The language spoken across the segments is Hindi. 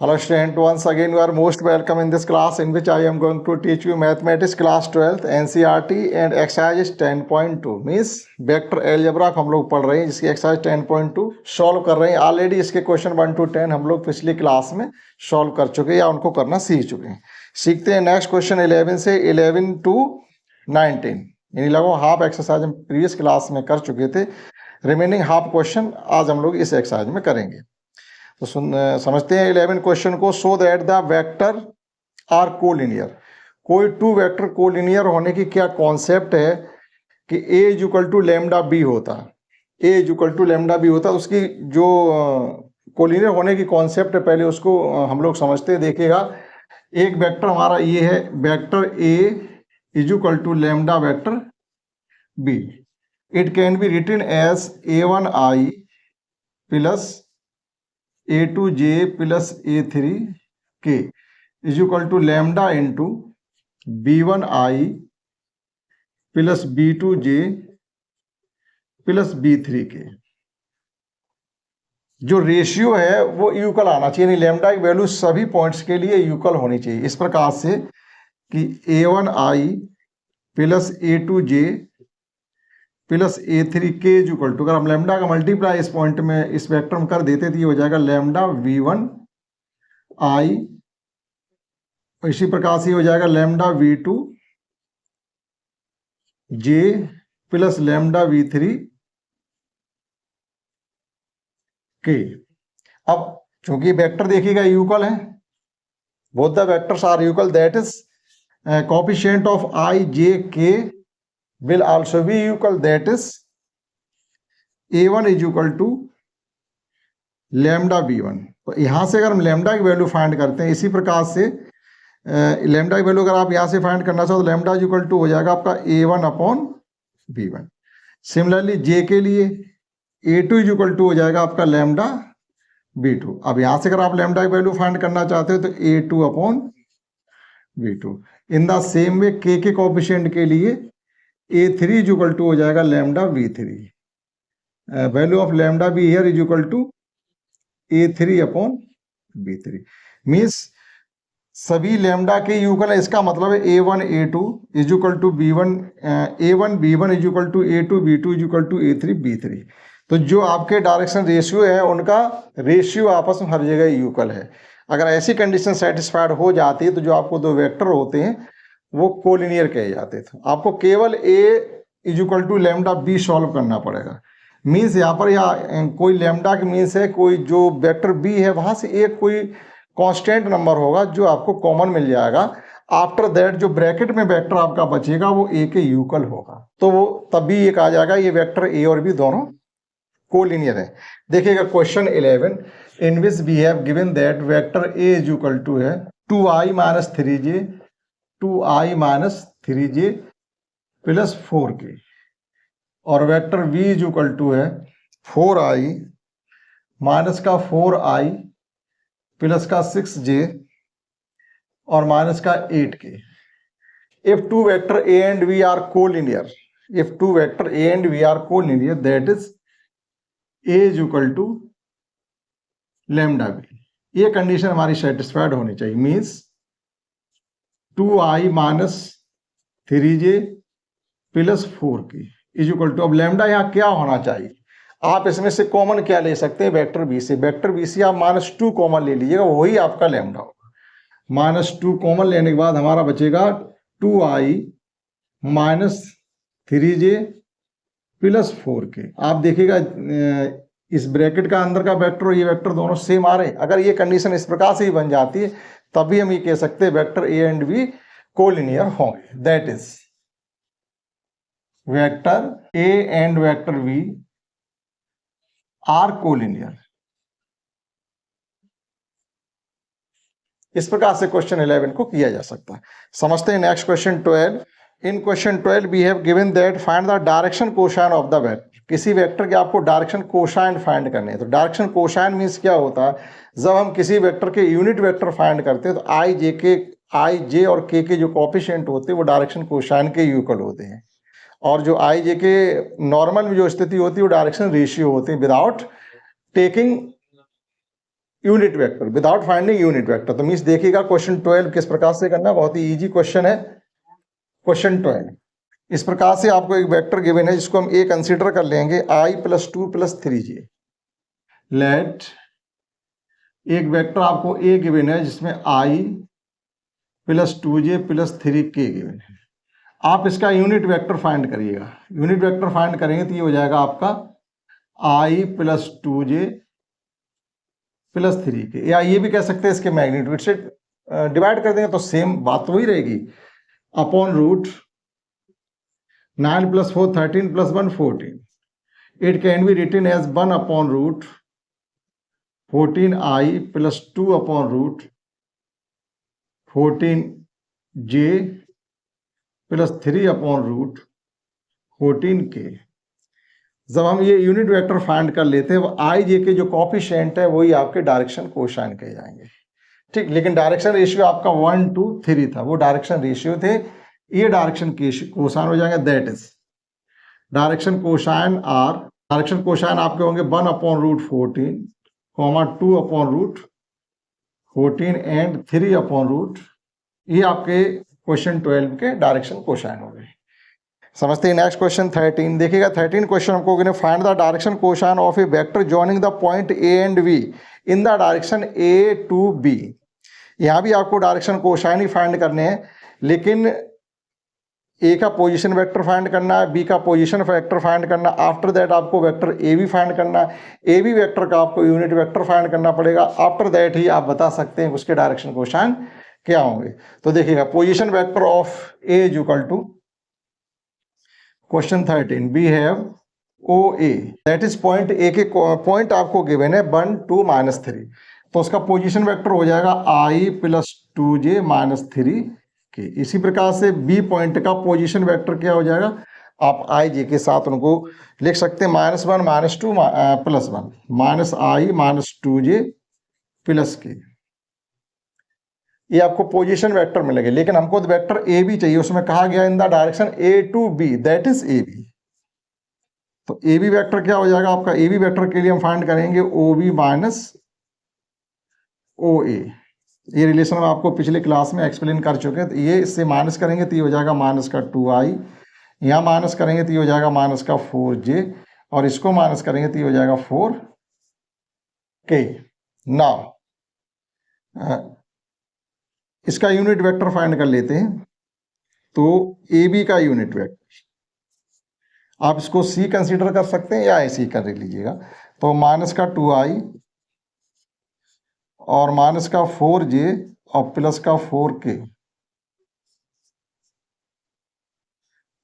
Hello student, once again you are most welcome in this class in which I am going to teach you mathematics class 12th NCERT and exercise 10.2 means vector algebra हम लोग पढ़ रहे हैं जिसकी exercise 10.2 सॉल्व कर रहे हैं। ऑलरेडी इसके क्वेश्चन 1 to 10 हम लोग पिछली क्लास में सॉल्व कर चुके हैं या उनको करना सीख चुके हैं। सीखते हैं नेक्स्ट क्वेश्चन 11 से 11 to 19 यानी लगभग हाफ एक्सरसाइज हम प्रीवियस क्लास में कर चुके थे। रिमेनिंग हाफ क्वेश्चन आज हम लोग इस एक्सरसाइज में करेंगे। तो समझते हैं 11 क्वेश्चन को। So that the vector are collinear, कोई टू वेक्टर कोलिनियर होने की क्या कॉन्सेप्ट है कि A is equal to lambda B होता, A is equal to lambda B होता। उसकी जो कोलिनियर होने की कॉन्सेप्ट है पहले उसको हम लोग समझते हैं। देखिएगा एक वेक्टर हमारा ये है, vector A is equal to lambda vector B. It can be written as a1i plus a2j plus a3k is equal to lambda into b1i plus b2j plus b3k। जो रेशियो है वो इक्वल आना चाहिए, यानी लैम्डा की वैल्यू सभी पॉइंट्स के लिए इक्वल होनी चाहिए। इस प्रकार से कि a1i plus a2j plus a3k is equal to, अगर हम लैम्डा का मल्टीप्लाई इस पॉइंट में इस वेक्टर में कर देते तो ये हो जाएगा लैम्डा v1i, इसी प्रकार से हो जाएगा lambda v2j plus lambda v3k। अब चूंकि वेक्टर देखिएगा इक्वल है, both the vectors are equal, that is coefficient of i j k will also be equal, that is a1 is equal to lambda b1। तो यहां से अगर हम लैम्डा की वैल्यू फाइंड करते हैं इसी प्रकार से लैम्डा की वैल्यू अगर आप यहां से फाइंड करना चाहो तो लैम्डा इज इक्वल टू हो जाएगा आपका a1 upon b1। Similarly j के लिए a2 इज इक्वल टू हो जाएगा आपका लैम्डा b2। अब यहां से अगर आप लैम्डा की वैल्यू फाइंड करना चाहते हो तो a2 upon b2। In the same way k के कोएफिशिएंट के लिए a3 इज इक्वल टू हो जाएगा lambda v3। Value of lambda B here is equal to a3 upon b3। Means सभी लैम्डा के इक्वल है। इसका मतलब है a1 a2 is equal to b1, a1 b1 is equal to a2 b2 is equal to a3 b3। तो जो आपके डायरेक्शन रेशियो है उनका रेशियो आपस में हर जगह इक्वल है। अगर ऐसी कंडीशन सेटिस्फाइड हो जाती है तो जो आपको दो वेक्टर होते हैं वो कोलिनियर कहे जाते थे। आपको केवल a is equal to lambda B solve करना पड़ेगा। मीन्स यहाँ पर या कोई लैम्डा की मीन्स है कोई जो वेक्टर b है वहां से एक कोई कांस्टेंट नंबर होगा जो आपको कॉमन मिल जाएगा। आफ्टर दैट जो ब्रैकेट में वेक्टर आपका बचेगा वो a के इक्वल होगा, तो वो तभी एक आ जाएगा ये वेक्टर a और b दोनों कोलिनियर है। देखिएगा question 11 in which we have given that vector a is equal to है 2i minus 3j 2i minus 3j plus 4k और vector v is equal to है 4i माइनस का 4i प्लस का 6j और माइनस का 8k। If two vector a and v are collinear, if two vector a and v are collinear that is a is equal to lambda b। ये कंडीशन हमारी सेटिस्फाइड होनी चाहिए। Means 2i minus 3j plus 4k is equal to, अब लैम्डा यहाँ क्या होना चाहिए, आप इसमें से कॉमन क्या ले सकते हैं वेक्टर बी से। वेक्टर बी से आप -2 कॉमन ले लीजिएगा, वही आपका लैम्डा होगा। -2 कॉमन लेने के बाद हमारा बचेगा 2i minus 3j plus 4k। आप देखिएगा इस ब्रैकेट का अंदर का वेक्टर और ये वेक्टर दोनों सेम आ रहे हैं। अगर ये कंडीशन इस प्रकार से ही बन जाती है तभी हम ये कह सकते हैं vector a and b collinear होंगे। That is vector a and vector b are collinear. इस प्रकार से क्वेश्चन 11 को किया जा सकता है। समझते हैं next question 12। In question 12 we have given that find the direction cosine of the vector. किसी वेक्टर के आपको डायरेक्शन कोसाइन फाइंड करने हैं। तो डायरेक्शन कोसाइन मीन्स क्या होता है, जब हम किसी वेक्टर के यूनिट वेक्टर फाइंड करते हैं तो आई जे और के जो कोएफिशिएंट होते हैं वो डायरेक्शन कोसाइन के इक्वल होते हैं, और जो आई जे के नॉर्मल में जो स्थिति होती है वो डायरेक्शन रेशियो होती है without taking unit vector, without finding unit vector. तो मीन्स देखिएगा क्वेश्चन 12 किस प्रकार से करना, बहुत ही इजी क्वेश्चन है। क्वेश्चन 12 इस प्रकार से आपको एक वेक्टर गिवन है जिसको हम ए कंसीडर कर लेंगे, i + 2 + 3j। लेट एक वेक्टर आपको ए गिवन है जिसमें i + 2j + 3k गिवन है। आप इसका यूनिट वेक्टर फाइंड करिएगा। यूनिट वेक्टर फाइंड करेंगे तो ये हो जाएगा आपका i + 2j + 3k, या ये भी कह सकते हैं इसके मैग्नीट्यूड से डिवाइड कर देंगे तो सेम बात तो वही रहेगी, upon root 9 + 4 13 + 1 14। It can be written as 1 upon root 14i + 2 upon root 14j + 3 upon root 14k। जब हम ये यूनिट वेक्टर फाइंड कर लेते हैं, वो आई जे के जो कोफिशिएंट है वही आपके डायरेक्शन कोसाइन कहे जाएंगे, ठीक। लेकिन डायरेक्शन रेशियो आपका 1 to 3 था, वो डायरेक्शन रेशियो थे, ये डायरेक्शन कोसाइन हो जाएंगे। That is direction cosine are, direction cosine आपके होंगे 1 upon root 14, 2 upon root 14 and 3 upon root, ये आपके क्वेश्चन 12 के डायरेक्शन कोसाइन हो गए। समझते हैं। नेक्स्ट क्वेश्चन 13 देखिएगा। 13 क्वेश्चन हमको find the direction cosine of a vector joining the point A and B in the direction A to B. यहाँ भी आपको डायरेक्शन कोसाइन ही फाइंड करने हैं, लेकिन ए का पोजीशन वेक्टर फाइंड करना है, बी का पोजीशन वेक्टर फाइंड करना, आफ्टर दैट आपको वेक्टर ए बी फाइंड करना है, ए बी वेक्टर का आपको यूनिट वेक्टर फाइंड करना पड़ेगा। आफ्टर दैट ही आप बता सकते हैं उसके डायरेक्शन कोसाइन क्या होंगे। तो देखिएगा, position vector of A is equal to question 13 we have O A, that is point A के पॉइंट आपको गिवन है 1 2 -3, तो उसका पोजीशन वेक्टर हो जाएगा i + 2j - 3 के। इसी प्रकार से बी पॉइंट का पोजीशन वेक्टर क्या हो जाएगा, आप i j के साथ उनको लिख सकते हैं -1 -2 +1 -i - 2j + k। ये आपको पोजीशन वेक्टर मिलेंगे, लेकिन हमको वेक्टर ए बी चाहिए, उसमें कहा गया in the direction A to B, that is A B. तो ए बी वेक्टर क्या हो जाएगा आपका, ए बी वेक्टर के लिए हम फाइंड करेंगे ओ बी - ओ ए। ये रिलेशन हम आपको पिछले क्लास में एक्सप्लेन कर चुके हैं। तो ये इससे माइनस करेंगे तो ये हो जाएगा -2i, यहाँ माइनस करेंगे तो ये हो जाएगा -4j, और इसको माइनस करेंगे तो ये हो जाएगा 4k। नाउ इसका यूनिट वेक्टर फाइंड कर लेते हैं। तो ए बी का यूनिट वेक्टर आप इसको सी कंसीडर कर सकते हैं या ऐसे ही कर लीजिएगा। तो -2i और -4j और +4k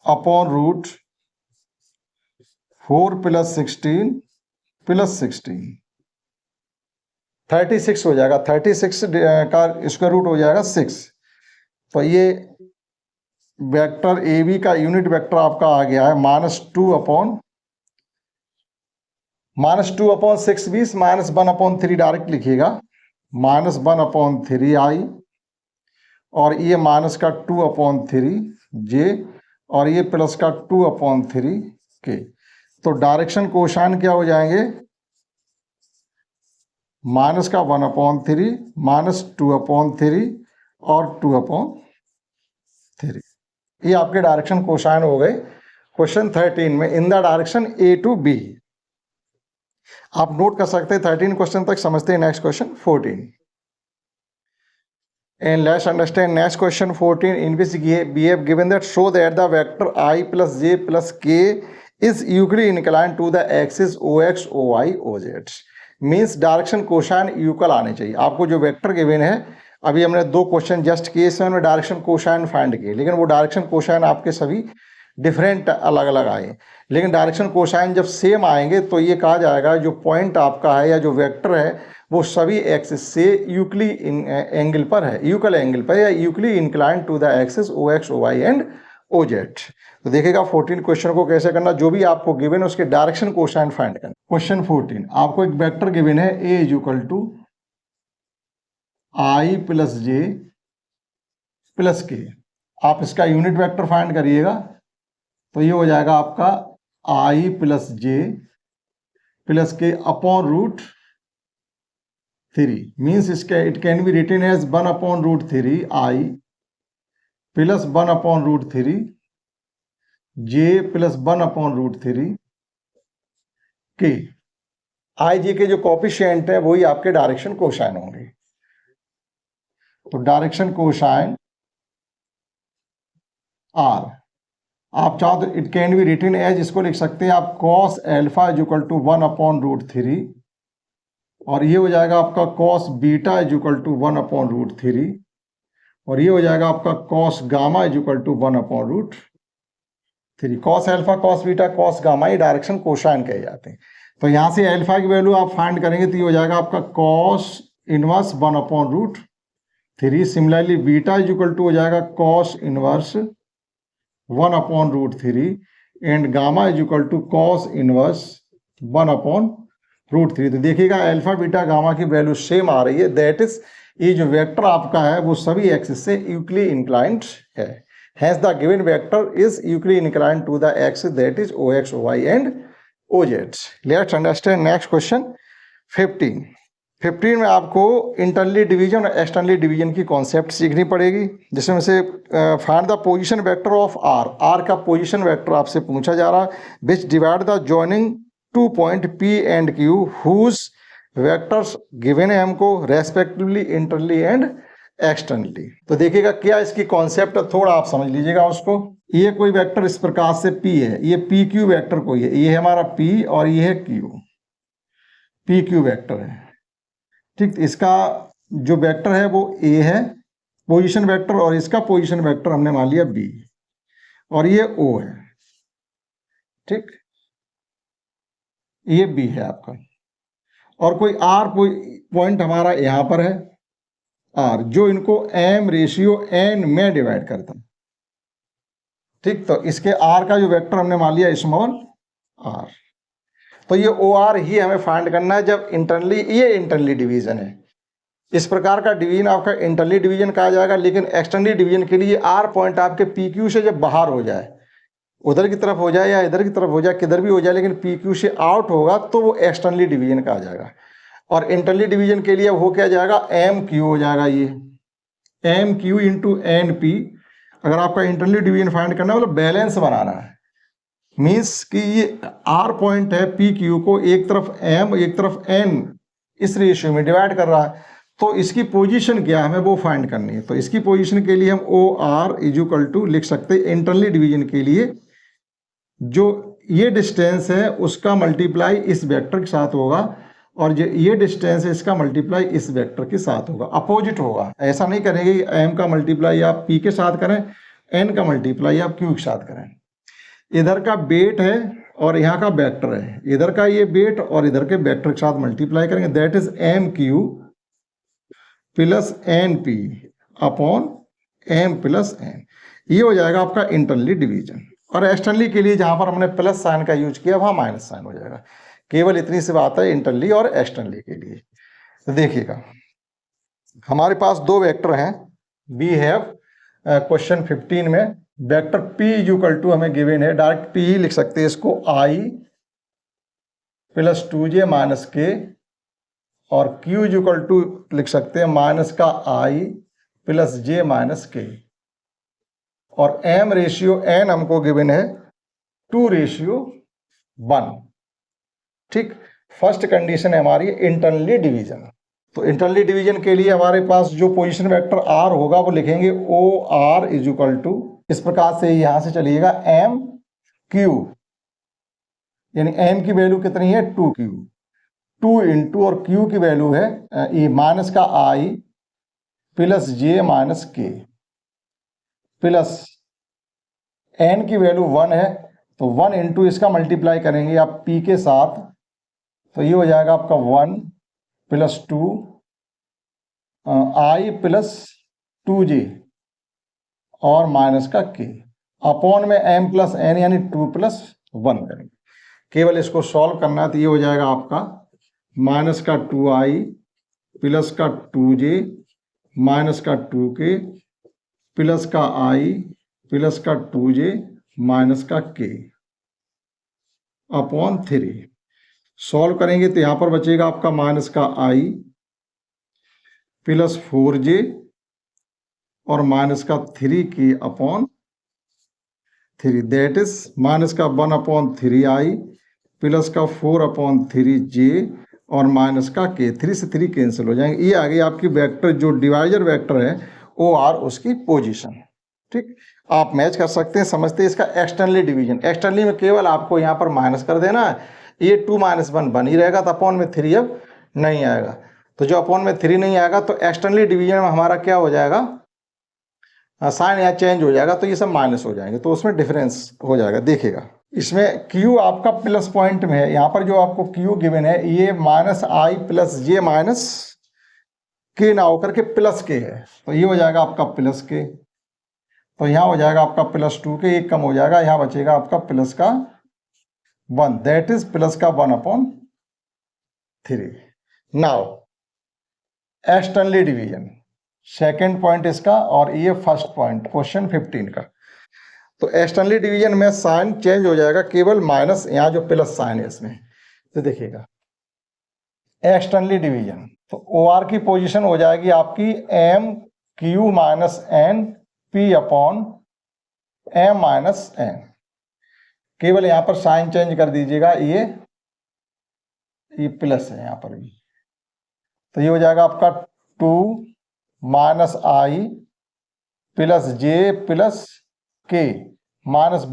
अपॉन रूट 4 + 16 + 16 36 हो जाएगा। 36 का स्क्वायर रूट हो जाएगा 6। तो ये वेक्टर ए बी का यूनिट वेक्टर आपका आ गया है -2/6 20 -1/3 डायरेक्ट लिखिएगा, -1/3i, और ये -2/3j, और ये +2/3k। तो डायरेक्शन कोसाइन क्या हो जाएंगे, -1/3 -2/3 और 2/3। ये आपके डायरेक्शन कोसाइन हो गए क्वेश्चन 13 में in the direction A to B. आप नोट कर सकते हैं 13 क्वेश्चन तक, समझते हैं next question 14। And let's understand next question 14 in which we have given that show that the vector i + j + k is equally inclined to the axis ox oy oz। Means direction cosine equal आने चाहिए। आपको जो वेक्टर गिवन है, अभी हमने 2 क्वेश्चन जस्ट किए, इसमें हमने डायरेक्शन कोसाइन फाइंड किए, लेकिन वो डायरेक्शन कोसाइन आपके सभी डिफरेंट अलग अलग आए। लेकिन डायरेक्शन कोसाइन जब सेम आएंगे तो ये कहा जाएगा जो पॉइंट आपका है या जो वेक्टर है वो सभी एक्सिस से यूक्ली एंगल पर है, यूकल एंगल पर, या equally inclined to the axis ox oy and oz। तो देखिएगा 14 क्वेश्चन को कैसे करना, जो भी आपको गिवन है उसके डायरेक्शन कोसाइन फाइंड करना। क्वेश्चन 14 आपको एक वेक्टर गिवन है a = i + j + k। आप इसका यूनिट वेक्टर फाइंड करिएगा, तो ये हो जाएगा आपका i + j + k upon root 3 means इसका it can be written as 1/√3 I plus 1/√3 J plus 1/√3 K। I J K जो कोफिशिएंट है वही आपके डायरेक्शन कोसाइन होंगे। तो डायरेक्शन कोसाइन R आप चाहो तो it can be written as, इसको लिख सकते हैं आप cos alpha is equal to 1/√3 और ये हो जाएगा आपका cos beta is equal to 1/√3 और ये हो जाएगा आपका cos gamma is equal to 1/√3। cos alpha cos beta cos gamma ये डायरेक्शन कोसाइन कहे जाते हैं। तो यहां से अल्फा की वैल्यू आप फाइंड करेंगे तो ये हो जाएगा आपका cos inverse 1/√3। Similarly beta is equal to हो जाएगा cos inverse 1/√3 and gamma is equal to cos inverse 1/√3। तो देखिएगा अल्फा बीटा गामा की वैल्यू सेम आ रही है, दैट इज ये जो वेक्टर आपका है वो सभी एक्सिस से इक्वली इंक्लाइंड है। Hence the given vector is equally inclined to the axis that is OX, OY and OZ। Let's understand next question 15 में आपको इंटरनली डिवीजन और एक्सटर्नली डिवीजन की कॉन्सेप्ट सीखनी पड़ेगी, जिसमें से find the position vector of R का पोजीशन वेक्टर आपसे पूछा जा रहा है, which divide the joining 2 point P and Q whose vectors given है हमको रेस्पेक्टिवली इंटरनली एंड एक्सटर्नली। तो देखिएगा क्या इसकी कॉन्सेप्ट थोड़ा आप समझ लीजिएगा उसको। ये कोई वेक्टर इस प्रकार से P है, ये PQ वेक्टर कोई है, ये है हमारा P और ये है Q, PQ वेक्टर है, ठीक। इसका जो वेक्टर है वो A है पोजीशन वेक्टर और इसका पोजीशन वेक्टर हमने मान लिया B और ये O है, ठीक, ये B है आपका और कोई R पॉइंट हमारा यहां पर है R जो इनको M/N में डिवाइड करता है, ठीक। तो इसके R का जो वेक्टर हमने मान लिया स्मॉल r। तो ये OR ही हमें फाइंड करना है जब इंटरनली, ये इंटरनली डिवीजन है। इस प्रकार का डिवीजन आपका इंटरनली डिवीजन कहा जाएगा, लेकिन एक्सटर्नली डिवीजन के लिए R पॉइंट आपके PQ से जब बाहर हो जाए, उधर की तरफ हो जाए या इधर की तरफ हो जाए, किधर भी हो जाए, लेकिन PQ से आउट होगा तो वो एक्सटर्नली डिवीजन कहा जाएगा। और इंटरनली डिवीजन के लिए वो क्या जाएगा, MQ हो जाएगा, ये MQ इंटू NP। अगर आपका इंटरनली डिवीजन फाइंड करना है मतलब बैलेंस बनाना है, मीन्स कि ये R पॉइंट है PQ को एक तरफ M एक तरफ N इस रेशियो में डिवाइड कर रहा है, तो इसकी पोजीशन क्या हमें वो फाइंड करनी है। तो इसकी पोजीशन के लिए हम OR इज इक्वल टू लिख सकते हैं इंटरनली डिवीजन के लिए जो ये डिस्टेंस है उसका मल्टीप्लाई इस वेक्टर के साथ होगा और जो ये डिस्टेंस है इसका मल्टीप्लाई इस वेक्टर के साथ होगा, अपोजिट होगा। ऐसा नहीं करेंगे कि M का मल्टीप्लाई आप P के साथ करें, N का मल्टीप्लाई आप Q के साथ करें। इधर का वेट है और यहाँ का वेक्टर है, इधर का ये वेट और इधर के वेक्टर के साथ मल्टीप्लाई करेंगे, that is MQ plus NP upon M plus N। ये हो जाएगा आपका इंटरनली डिवीजन। और एक्सटर्नली के लिए जहां पर हमने प्लस साइन का यूज किया वहां माइनस साइन हो जाएगा। केवल इतनी सी बात है इंटरनली और एक्सटर्नली के लिए। तो देखिएगा हमारे पास दो वेक्टर हैं, वी हैव क्वेश्चन 15 में vector P is equal to हमें गिवन है, डायरेक्ट P ही लिख सकते हैं इसको, I plus 2J minus K और Q इज इक्वल टू लिख सकते हैं माइनस का I plus J minus K और M/N हमको गिवन है 2/1, ठीक। फर्स्ट कंडीशन है हमारी इंटरनली डिवीजन। तो इंटरनली डिवीजन के लिए हमारे पास जो पोजीशन वेक्टर R होगा वो लिखेंगे OR इज इक्वल टू, इस प्रकार से यहां से चलिएगा MQ, यानी M की वैल्यू कितनी है 2Q, 2 इंटू और Q की वैल्यू है ये माइनस का I plus J minus K plus N की वैल्यू 1 है, तो 1 इंटू इसका मल्टीप्लाई करेंगे आप P के साथ, तो ये हो जाएगा आपका 1 प्लस 2 I प्लस 2J और माइनस का K अपॉन में M प्लस N यानी 2 प्लस 1 करेंगे। केवल इसको सॉल्व करना है, तो ये हो जाएगा आपका माइनस का 2I प्लस का 2J माइनस का 2K प्लस का I प्लस का 2J माइनस का K अपॉन 3। सॉल्व करेंगे तो यहां पर बचेगा आपका माइनस का I प्लस 4j और माइनस का 3k upon 3, that is minus का 1/3i प्लस का 4/3j और माइनस का k, 3 से 3 कैंसिल हो जाएंगे। ये आ गई आपकी वेक्टर, जो डिवाइजर वेक्टर है ओ आर, उसकी पोजीशन। ठीक, आप मैच कर सकते हैं, समझते हैं। इसका एक्सटर्नली डिवीजन, एक्सटर्नली में केवल आपको यहाँ पर माइनस कर देना है, ये 2 - 1 बन ही रहेगा, तो अपॉन में 3 अब नहीं आएगा। तो जो अपॉन में 3 नहीं आएगा तो एक्सटर्नली डिवीजन में हमारा क्या हो जाएगा, साइन यहाँ चेंज हो जाएगा, तो ये सब माइनस हो जाएंगे, तो उसमें डिफरेंस हो जाएगा। देखिएगा इसमें Q आपका प्लस पॉइंट में है, यहाँ पर जो आपको Q गिवन है ये -i + j -k ना होकर के प्लस के है, तो ये हो जाएगा आपका प्लस के, तो यहाँ हो जाएगा आपका +2 के, एक कम हो जाएगा, यहाँ बचेगा आपका प्लस का 1, दैट इज प्लस का 1/3। Now externally division, second point इसका, और ये फर्स्ट पॉइंट क्वेश्चन 15 का। तो एक्सटर्नली डिवीजन में साइन चेंज हो जाएगा, केवल माइनस, यहाँ जो प्लस साइन है इसमें, तो देखिएगा एक्सटर्नली डिवीजन, तो ओ आर की पोजीशन हो जाएगी आपकी MQ - N P/M-N, केवल यहाँ पर साइन चेंज कर दीजिएगा, ये प्लस है यहाँ पर भी, तो ये हो जाएगा आपका 2 - i + j + k -1 ×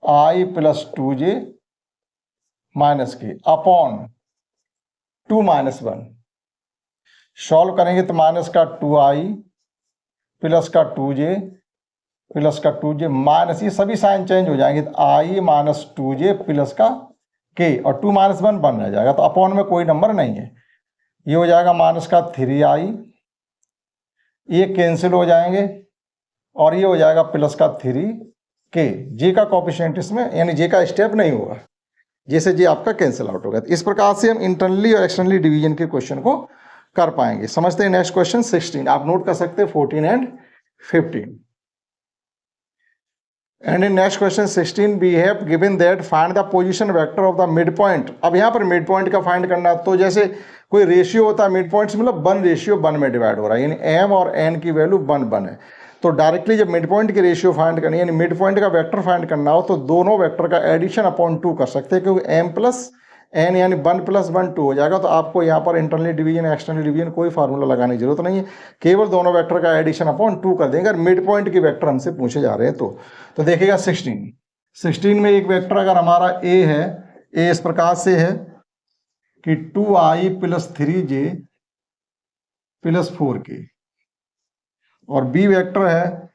i + 2j - k upon 2 - 1। Solve करेंगे तो माइनस का 2i प्लस का 2j प्लस का 2j माइनस, ये सभी साइन चेंज हो जाएंगे, तो i - 2j प्लस का k और 2 - 1 बन रह जाएगा, तो अपॉन में कोई नंबर नहीं है, ये हो जाएगा माइनस का 3i, ये कैंसिल हो जाएंगे, और ये हो जाएगा प्लस का 3k। जे का कोएफिशिएंट इसमें, यानी जे का स्टेप नहीं होगा, जैसे जे आपका कैंसिल आउट होगा। तो इस प्रकार से हम इंटरनली और एक्सटर्नली डिवीजन के क्वेश्चन को कर पाएंगे। समझते हैं नेक्स्ट क्वेश्चन 16, आप नोट कर सकते हैं 14 and 15। And in next question 16 we have given that find the position vector of the mid point. अब यहाँ पर मिड पॉइंट का फाइंड करना, तो जैसे कोई रेशियो होता है मिड पॉइंट से, मतलब 1:1 में डिवाइड हो रहा है, यानी m और n की वैल्यू 1 है, तो डायरेक्टली जब मिड पॉइंट की रेशियो फाइंड करनी है, यानी मिड पॉइंट का वेक्टर फाइंड करना हो, तो दोनों वेक्टर का एडिशन अपॉन 2 कर सकते हैं, क्योंकि m + n यानी 1 + 1 2 हो जाएगा। तो आपको यहाँ पर इंटरनली डिवीजन एक्सटर्नली डिवीजन कोई फार्मूला लगाने की जरूरत नहीं है, केवल दोनों वेक्टर का एडिशन अपॉन 2 कर देंगे, अगर मिड पॉइंट की वेक्टर हमसे पूछे जा रहे हैं तो देखिएगा 16 में एक वेक्टर अगर हमारा a है, a इस प्रकार से है कि 2i + 3j + 4k, और बी वेक्टर है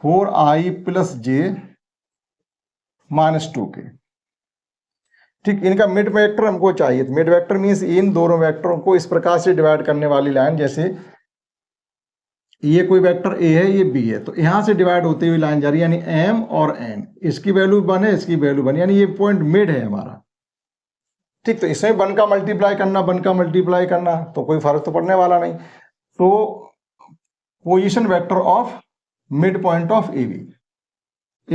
4i + j - 2k। ठीक, इनका मिड वेक्टर हमको चाहिए, मिड वेक्टर मीन्स इन दोनों वेक्टरों को इस प्रकार से डिवाइड करने वाली लाइन, जैसे ये कोई वेक्टर a है, ये b है, तो यहां से डिवाइड होती हुई लाइन जा रही है, यानी m और n, इसकी वैल्यू 1 है, इसकी वैल्यू 1, यानी ये पॉइंट मिड है हमारा। ठीक, तो इसमें 1 का मल्टीप्लाई करना, 1 का मल्टीप्लाई करना, तो कोई फर्क तो पड़ने वाला नहीं। तो position vector of mid point of A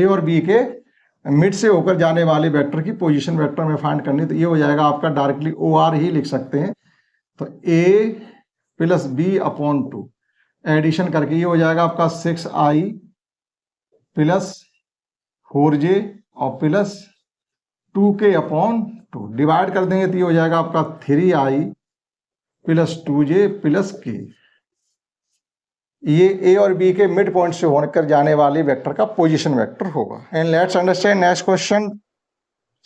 और बी के मिड से होकर जाने वाले वेक्टर की पोजीशन वेक्टर में फाइंड करनी, तो ये हो जाएगा आपका डायरेक्टली ओ आर ही लिख सकते हैं, तो a + b/2 एडिशन करके ये हो जाएगा आपका 6i + 4j और प्लस 2k/2 डिवाइड कर देंगे, तो ये हो जाएगा आपका 3i + 2j + k। ये ए और बी के मिड पॉइंट से होकर जाने वाले वेक्टर का पोजीशन वेक्टर होगा। And let's understand next question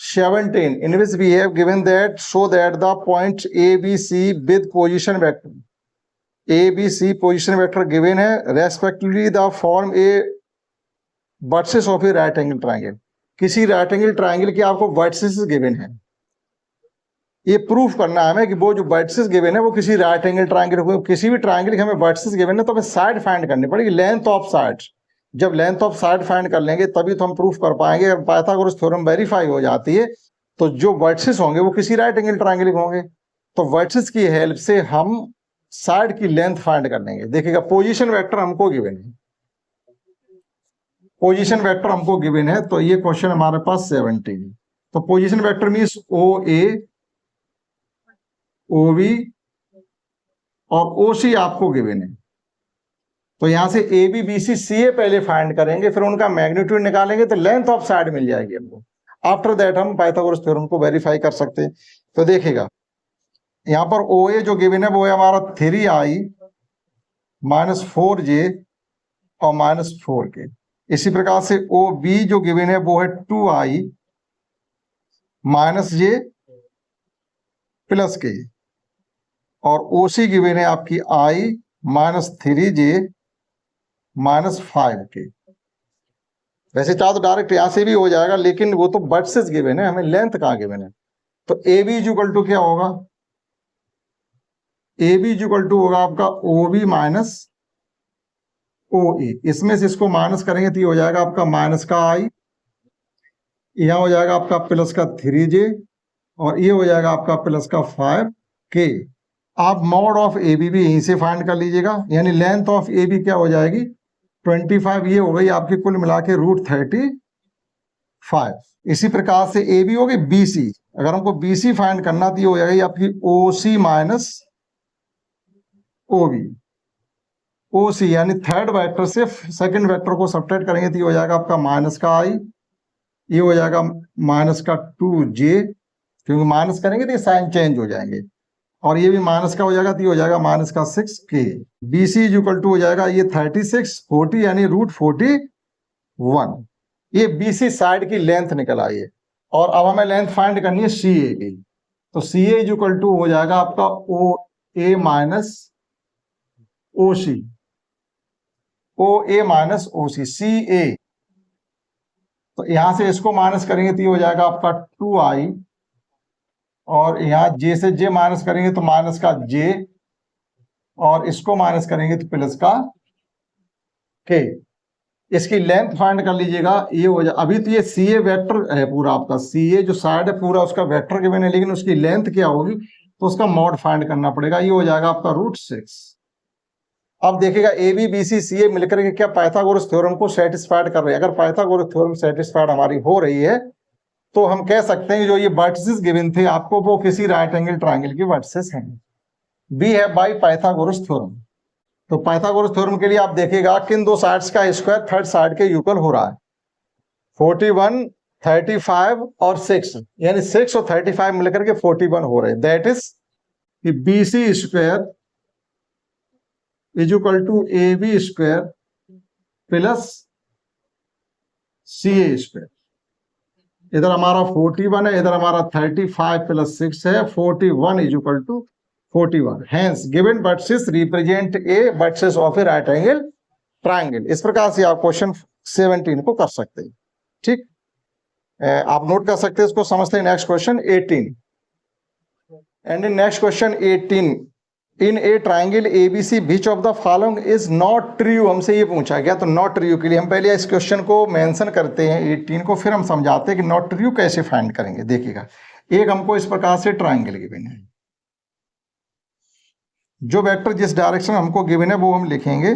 17 in which we have given that so that the points a b c with position vector a b c position vector given है respectively the form a vertices of a right angle triangle। किसी राइट एंगल ट्राइंगल की आपको वर्टिसेस गिवन है, ये प्रूफ करना है हमें कि वो जो वर्टिसेस गिवन है वो किसी राइट एंगल ट्राइंगल, किसी भी ट्राइंगल के हमें वर्टिसेस गिवन है, तो हमें साइड फाइंड करनी पड़ेगी, लेंथ ऑफ साइड। जब लेंथ ऑफ साइड फाइंड कर लेंगे तभी तो हम प्रूफ कर पाएंगे। अगर पाइथागोरस थ्योरम वेरीफाई हो जाती है तो जो वर्टिसेस होंगे वो किसी राइट एंगल ट्राइंगल के होंगे, तो वर्टिसेस की हेल्प से हम साइड की लेंथ फाइंड कर लेंगे। देखिएगा पोजीशन वेक्टर हमको गिवन है, पोजीशन वेक्टर हमको गिवन है, तो ये क्वेश्चन हमारे पास 17। तो पोजीशन वेक्टर मींस ओ ए, ओ बी और ओ सी आपको गिवन है। तो यहां से ए बी बी सी सी ए पहले फाइंड करेंगे, फिर उनका मैग्नीट्यूड निकालेंगे तो लेंथ ऑफ साइड मिल जाएगी हमको। आफ्टर दैट हम पाइथागोरस थ्योरम को वेरीफाई कर सकते हैं। तो देखिएगा यहां पर ओ ए जो गिवन है वो है हमारा 3i माइनस 4j और माइनस 4k। इसी प्रकार से ओ बी जो गिवन है वो है 2i minus j plus k, और ओ सी गिवन है आपकी i minus 3j minus 5k। वैसे चाहो तो डायरेक्ट यहां से भी हो जाएगा, लेकिन वो तो वर्सेस गिवन है, हमें लेंथ कहां गिवन है। तो ए बी इक्वल टू क्या होगा, ए बी इक्वल टू होगा आपका ओ बी माइनस ओ ए। इसमें से इसको माइनस करेंगे तो ये हो जाएगा आपका माइनस का आई, यहां हो जाएगा आपका प्लस का 3j, और ये हो जाएगा आपका प्लस का 5k। आप मॉड ऑफ ए बी भी यहीं से फाइंड कर लीजिएगा, यानी लेंथ ऑफ ए बी क्या हो जाएगी 25, ये हो गई आपकी कुल मिला के √35। इसी प्रकार से ए बी हो गई बी सी, अगर हमको बी सी फाइंड करना तो ये हो जाएगी आपकी ओ सी माइनस ओ बी। ओ सी यानी थर्ड वेक्टर से सेकंड वेक्टर को सब्ट्रैक्ट करेंगे तो ये हो जाएगा आपका माइनस का आई, ये हो जाएगा माइनस का 2j, क्योंकि माइनस करेंगे तो ये साइन चेंज हो जाएंगे, और ये भी माइनस का हो जाएगा तो ये हो जाएगा माइनस का 6k। B C equal to हो जाएगा ये 36 40 यानी √41। ये बी सी साइड की लेंथ निकल आई है, और अब हमें लेंथ फाइंड करनी है सी ए की। तो सी ए इक्वल टू हो जाएगा आपका ओ ए माइनस ओ सी, ओ ए माइनस ओ सी, सी ए। तो यहां से इसको माइनस करेंगे तो ये हो जाएगा आपका 2i, और यहां j से j माइनस करेंगे तो माइनस का j, और इसको माइनस करेंगे तो प्लस का k। इसकी लेंथ फाइंड कर लीजिएगा, ये हो जाए अभी तो ये सी ए वेक्टर है पूरा आपका, सी ए जो साइड है पूरा उसका वेक्टर के मैंने, लेकिन उसकी लेंथ क्या होगी तो उसका मॉड फाइंड करना पड़ेगा, ये हो जाएगा आपका √6। अब देखिएगा ए बी बी सी सी ए मिलकर के क्या पाइथागोरस थ्योरम को सेटिस्फाइड कर रहे हैं। अगर पाइथागोरस थ्योरम सेटिस्फाइड हमारी हो रही है तो हम कह सकते हैं कि जो ये वर्टिसेस गिवन थे आपको वो किसी राइट एंगल ट्रायंगल की वर्टिसेस हैं। बी है बाय पाइथागोरस थ्योरम। तो पाइथागोरस थ्योरम के लिए आप देखिएगा किन दो साइड्स का स्क्वायर थर्ड साइड के इक्वल हो रहा है, 41 35 और 6, यानी 6 और 35 मिलकर के 41 हो रहे हैं। That is B C square is equal to A B square plus C A square. इधर हमारा 41 है, इधर हमारा 35 प्लस 6 है, 41 is equal to 41। Hence given vertices represent a vertices of a right angle triangle. इस प्रकार से आप क्वेश्चन 17 को कर सकते हैं। ठीक, आप नोट कर सकते हैं इसको, समझते हैं। Next question 18, and in next question 18, in A triangle ABC which of the following is not true, हमसे ये पूछा गया। तो नॉट ट्रू के लिए हम पहले इस क्वेश्चन को मेंशन करते हैं 18 को, फिर हम समझाते हैं कि नॉट ट्रू कैसे फाइंड करेंगे। देखिएगा एक हमको इस प्रकार से ट्राइंगल गिवन है, जो वेक्टर जिस डायरेक्शन हमको गिवन है वो हम लिखेंगे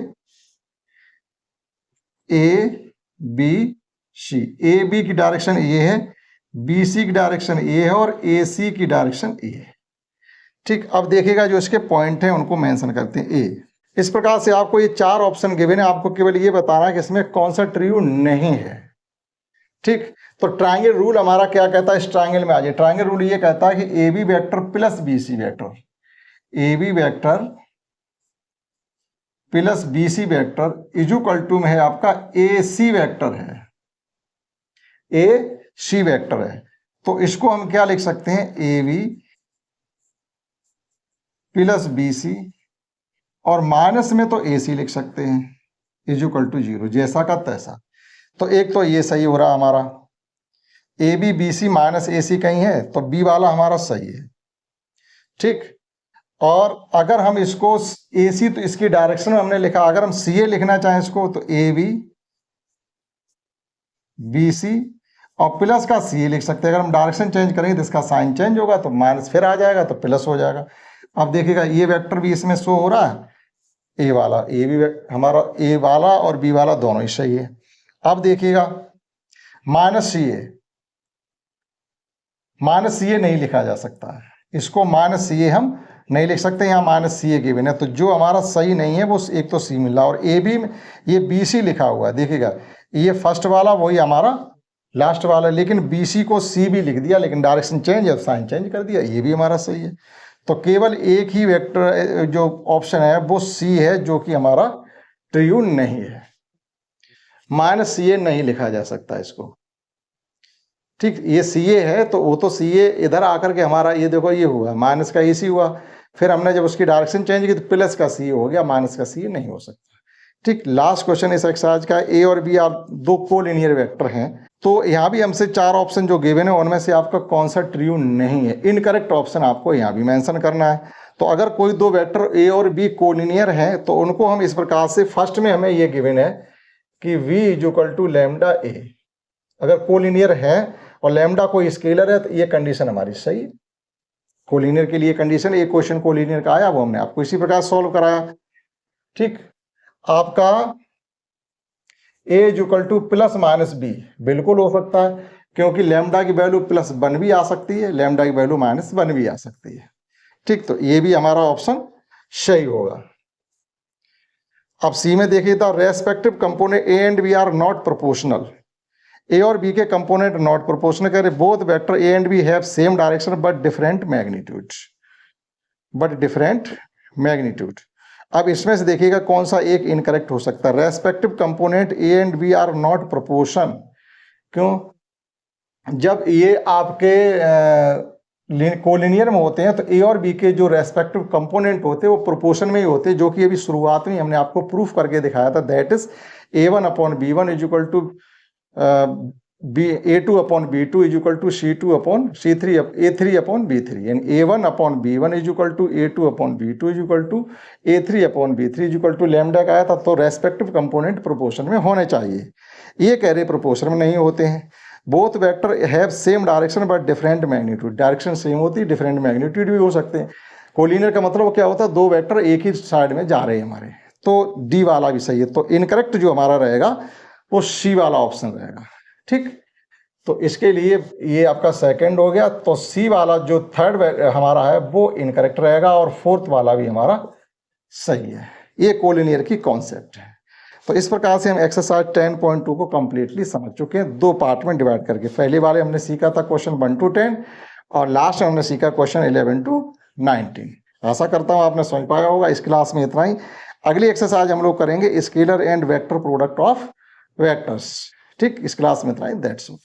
A B C. A B की डायरेक्शन ये है, बी सी की डायरेक्शन ये है, और ए सी की डायरेक्शन ये है। ठीक, अब देखिएगा जो इसके पॉइंट हैं उनको मेंशन करते हैं। ए, इस प्रकार से आपको ये 4 ऑप्शन गिवन है, आपको केवल ये बताना है कि इसमें कौन सा ट्रू नहीं है। ठीक, तो ट्रायंगल रूल हमारा क्या कहता है, इस ट्रायंगल में आ जाए। ट्रायंगल रूल ये कहता है कि A B vector plus B C vector, A B vector plus B C vector is equal to में है आपका ए सी वेक्टर है, ए सी वेक्टर है। तो इसको हम क्या लिख सकते हैं, A B plus B C, और माइनस में तो ए सी लिख सकते हैं, इज इक्वल टू 0, जैसा का तैसा। तो एक तो ये सही हो रहा हमारा, A B B C minus A C कहीं है तो बी वाला हमारा सही है। ठीक, और अगर हम इसको ए सी तो इसकी डायरेक्शन में हमने लिखा, अगर हम सी ए लिखना चाहें इसको तो ए बी बी सी और प्लस का सी ए लिख सकते हैं। अगर हम डायरेक्शन चेंज करेंगे तो इसका साइन चेंज होगा, तो माइनस फिर आ जाएगा तो प्लस हो जाएगा। अब देखिएगा ये वेक्टर भी इसमें शो हो रहा है, ए वाला, ए भी हमारा ए वाला और बी वाला दोनों ही सही है। अब देखिएगा माइनस सी ए, माइनस सी ए नहीं लिखा जा सकता है, इसको माइनस सी ए हम नहीं लिख सकते, यहाँ माइनस सी ए गिवन है, तो जो हमारा सही नहीं है वो एक तो सी मिल रहा, और ए बी में ये बी सी लिखा हुआ है, देखिएगा ये फर्स्ट वाला वही हमारा लास्ट वाला, लेकिन बी सी को सी भी लिख दिया, लेकिन डायरेक्शन चेंज है, साइन चेंज कर दिया, ये भी हमारा सही है। तो केवल एक ही वेक्टर जो ऑप्शन है वो सी है, जो कि हमारा ट्रू नहीं है। माइनस सी ए नहीं लिखा जा सकता इसको, ठीक, ये सी ए है तो वो तो सी ए इधर आकर के हमारा ये देखो ये हुआ माइनस का ए सी हुआ, फिर हमने जब उसकी डायरेक्शन चेंज की तो प्लस का सी हो गया, माइनस का सी नहीं हो सकता। ठीक, लास्ट क्वेश्चन इस एक्सरसाइज का, ए और बी आप दो कोलिनियर वेक्टर हैं, तो यहाँ भी हमसे 4 ऑप्शन जो गिवन है उनमें से आपका कौन सा ट्रू नहीं है, इनकरेक्ट ऑप्शन आपको यहाँ भी मेंशन करना है। तो अगर कोई दो वेक्टर ए और बी कोलिनियर हैं तो उनको हम इस प्रकार से, फर्स्ट में हमें ये गिवन है कि v इक्वल टू लैम्डा ए, अगर कोलिनियर है और लैम्डा कोई स्केलर है तो ये कंडीशन हमारी सही है। कोलिनियर के लिए कंडीशन, एक क्वेश्चन कोलिनियर का आया वो हमने आपको इसी प्रकार सॉल्व कराया। ठीक, आपका a equal to plus minus B बिल्कुल हो सकता है, क्योंकि लैम्डा की वैल्यू प्लस 1 भी आ सकती है, लैम्डा की वैल्यू माइनस 1 भी आ सकती है। ठीक, तो ये भी हमारा ऑप्शन सही होगा। अब सी में देखिए, the respective component A and B are not proportional, A और बी के कंपोनेंट नॉट प्रोपोर्शनल, कह रहे both vector A and B have same direction but different magnitude, अब इसमें से देखिएगा कौन सा एक इनकरेक्ट हो सकता है। Respective component A and B are not proportion, क्यों? जब ये आपके कोलिनियर में होते हैं तो ए और बी के जो रेस्पेक्टिव कंपोनेंट होते हैं वो प्रोपोर्शन में ही होते हैं, जो कि अभी शुरुआत में हमने आपको प्रूफ करके दिखाया था, that is A1 upon B1 is equal to A2 upon B2 is equal to C2 upon C3 A3 upon B3, यानी A1 upon B1 is equal to A2 upon B2 is equal to A3 upon B3 is equal to lambda का आया था, तो रेस्पेक्टिव कंपोनेंट प्रोपोर्शन में होने चाहिए। ये कह रहे प्रोपोर्शन में नहीं होते हैं। Both vector have same direction but different magnitude, direction same होती है, डिफरेंट मैग्नीट्यूड भी हो सकते हैं। कोलिनियर का मतलब क्या होता है, दो वेक्टर एक ही साइड में जा रहे हैं हमारे, तो डी वाला भी सही है। तो इनकरेक्ट जो हमारा रहेगा वो सी वाला ऑप्शन रहेगा। ठीक, तो इसके लिए ये आपका सेकंड हो गया, तो सी वाला जो थर्ड हमारा है वो इनकरेक्ट रहेगा, और फोर्थ वाला भी हमारा सही है। ये कोलिनियर की कॉन्सेप्ट है। तो इस प्रकार से हम एक्सरसाइज 10.2 को कंप्लीटली समझ चुके हैं, दो पार्ट में डिवाइड करके। पहले वाले हमने सीखा था क्वेश्चन 1 to 10, और लास्ट में हमने सीखा क्वेश्चन 11 to 19। आशा करता हूँ आपने समझ पाया होगा। इस क्लास में इतना ही। अगली एक्सरसाइज हम लोग करेंगे scalar and vector product of vectors. ठीक, इस क्लास में इतना ही। That's all.